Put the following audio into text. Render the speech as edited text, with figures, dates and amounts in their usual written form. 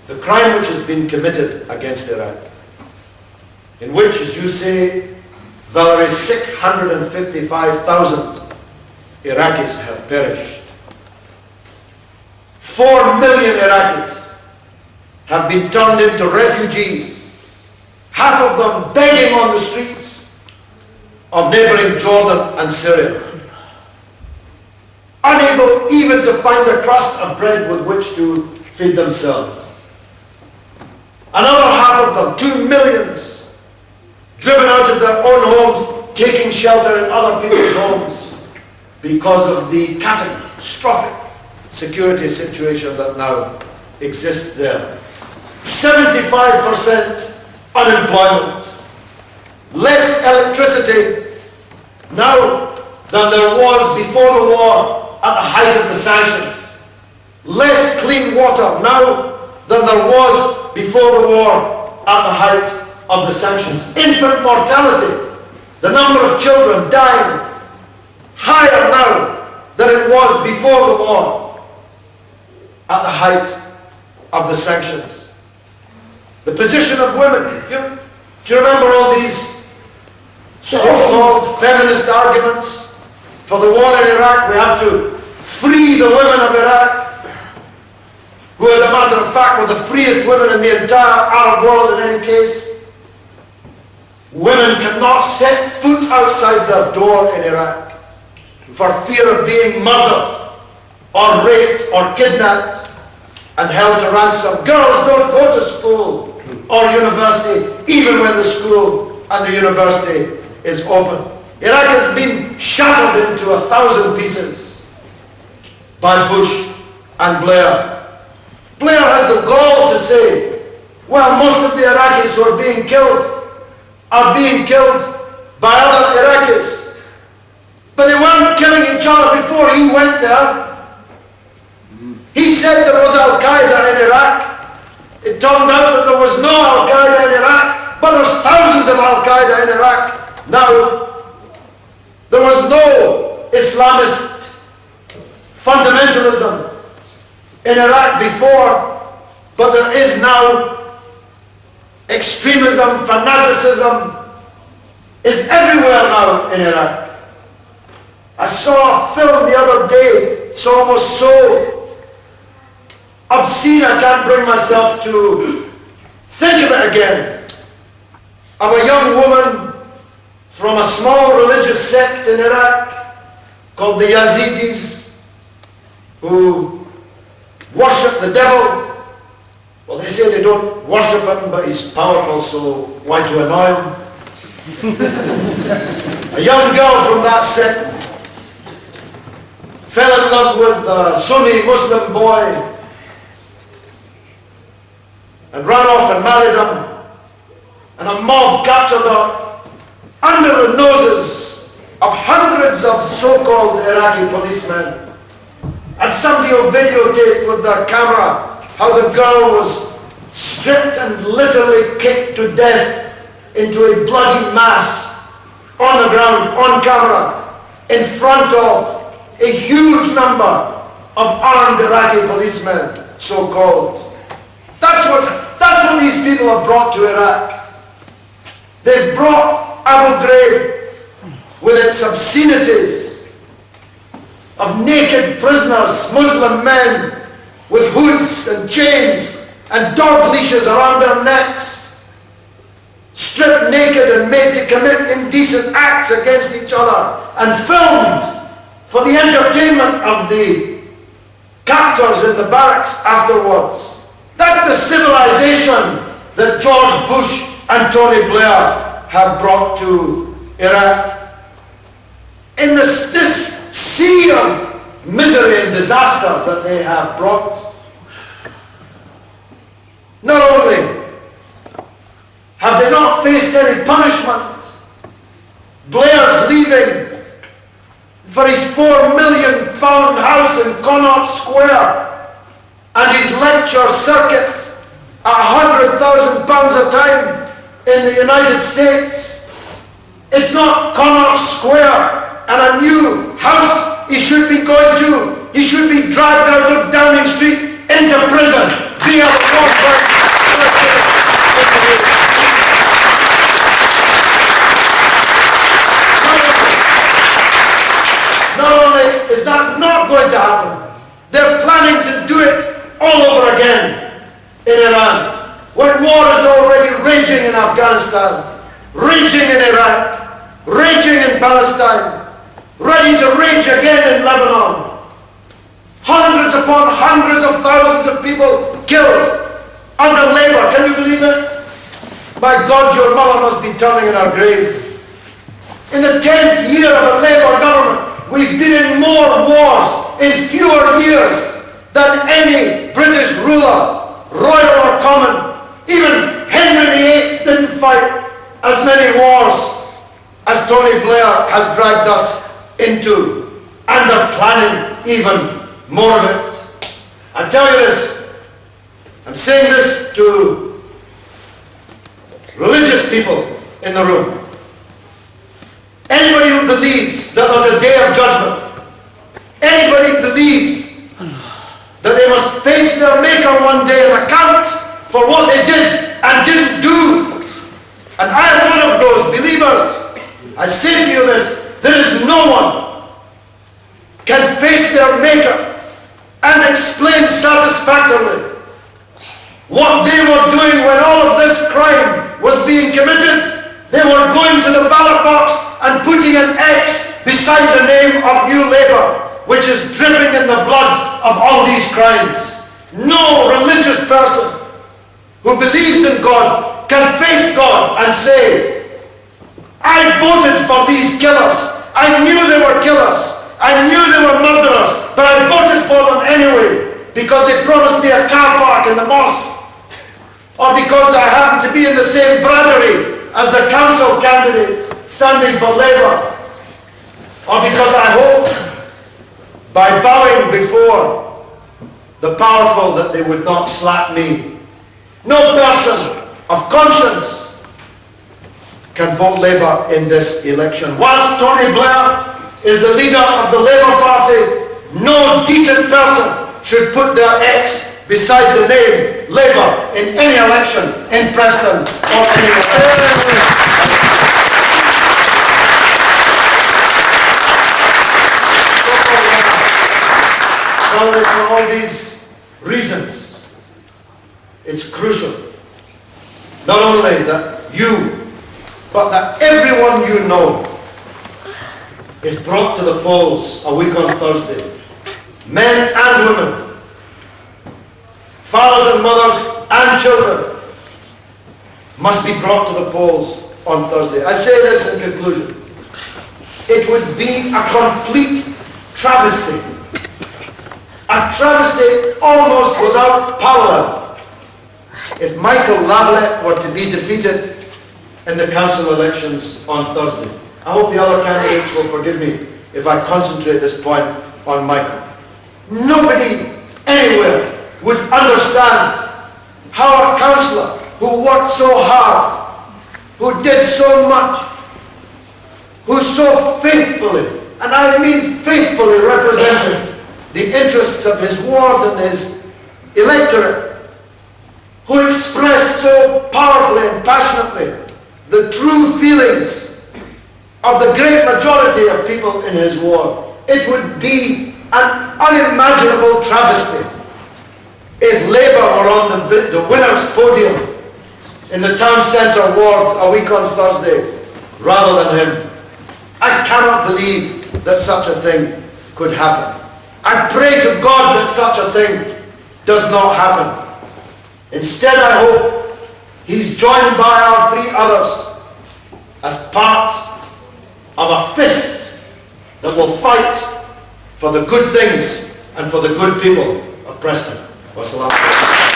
the crime which has been committed against Iraq, in which, as you say, Valerie, 655,000 Iraqis have perished. 4 million Iraqis have been turned into refugees, half of them begging on the streets of neighboring Jordan and Syria, unable even to find a crust of bread with which to feed themselves. Another half of them, 2 millions, driven out of their own homes, taking shelter in other people's homes because of the catastrophic security situation that now exists there. 75% unemployment, less electricity now than there was before the war at the height of the sanctions, less clean water now than there was before the war at the height of the sanctions. Infant mortality, the number of children dying, higher now than it was before the war at the height of the sanctions. The position of women. Do you remember all these so-called feminist arguments for the war in Iraq? We have to free the women of Iraq, who, as a matter of fact, were the freest women in the entire Arab world in any case. Women cannot set foot outside their door in Iraq for fear of being murdered or raped or kidnapped and held to ransom. Girls don't go to school or university even when the school and the university is open. Iraq has been shattered into 1,000 pieces by Bush and Blair. Blair has the gall to say, well, most of the Iraqis who are being killed by other Iraqis. But they weren't killing each other before he went there. He said there was Al-Qaeda in Iraq. It turned out that there was no Al-Qaeda in Iraq, but there's thousands of Al-Qaeda in Iraq now. There was no Islamist fundamentalism in Iraq before, but there is now. Extremism, fanaticism is everywhere now in Iraq. I saw a film the other day, it's almost so obscene I can't bring myself to think of it again, of a young woman from a small religious sect in Iraq called the Yazidis, who worship the devil. Well, they say they don't worship him, but he's powerful, so why to annoy him? A young girl from that sect fell in love with a Sunni Muslim boy and ran off and married him, and a mob captured her under the noses of hundreds of so-called Iraqi policemen, and somebody will videotape with their camera how the girl was stripped and literally kicked to death into a bloody mass on the ground, on camera, in front of a huge number of armed Iraqi policemen, so-called. That's what these people have brought to Iraq. They've brought Abu Ghraib with its obscenities of naked prisoners, Muslim men, with hoods and chains and dog leashes around their necks, stripped naked and made to commit indecent acts against each other, and filmed for the entertainment of the captors in the barracks afterwards. That's the civilization that George Bush and Tony Blair have brought to Iraq. In this sea of misery and disaster that they have brought, not only have they not faced any punishment, Blair's leaving for his £4 million house in Connaught Square and his lecture circuit at £100,000 a time in the United States. It's not Connaught Square and a new house he should be going to. He should be dragged out of Downing Street into prison via the in Iran, when war is already raging in Afghanistan, raging in Iraq, raging in Palestine, ready to rage again in Lebanon. Hundreds upon hundreds of thousands of people killed under Labour. Can you believe it? My God, your mother must be turning in her grave. In the 10th year of a Labour government, we've been in more wars in fewer years than any British ruler, royal or common. Even Henry VIII didn't fight as many wars as Tony Blair has dragged us into, and they're planning even more of it. I tell you this, I'm saying this to religious people in the room. Anybody who believes that there's a day of judgment, anybody who believes that they must face their Maker one day and account for what they did and didn't do, and I am one of those believers, I say to you this, there is no one can face their Maker and explain satisfactorily what they were doing when all of this crime was being committed. They were going to the ballot box and putting an X beside the name of New Labour, which is dripping in the blood of all these crimes. No religious person who believes in God can face God and say, I voted for these killers. I knew they were killers. I knew they were murderers, but I voted for them anyway because they promised me a car park in the mosque, or because I happened to be in the same bradery as the council candidate standing for Labour, or because I hoped by bowing before the powerful that they would not slap me. No person of conscience can vote Labour in this election. Whilst Tony Blair is the leader of the Labour Party, no decent person should put their X beside the name Labour in any election in Preston or anywhere. For all these reasons, it's crucial not only that you, but that everyone you know is brought to the polls a week on Thursday. Men and women, fathers and mothers and children must be brought to the polls on Thursday. I say this in conclusion. It would be a complete travesty, a travesty almost without parallel, if Michael Lavalette were to be defeated in the council elections on Thursday. I hope the other candidates will forgive me if I concentrate this point on Michael. Nobody anywhere would understand how a councillor who worked so hard, who did so much, who so faithfully, and I mean faithfully, represented the interests of his ward and his electorate, who expressed so powerfully and passionately the true feelings of the great majority of people in his ward. It would be an unimaginable travesty if Labour were on the winner's podium in the town centre ward a week on Thursday rather than him. I cannot believe that such a thing could happen. I pray to God that such a thing does not happen. Instead, I hope he's joined by our three others as part of a fist that will fight for the good things and for the good people of Preston. Wassalamu alaikum.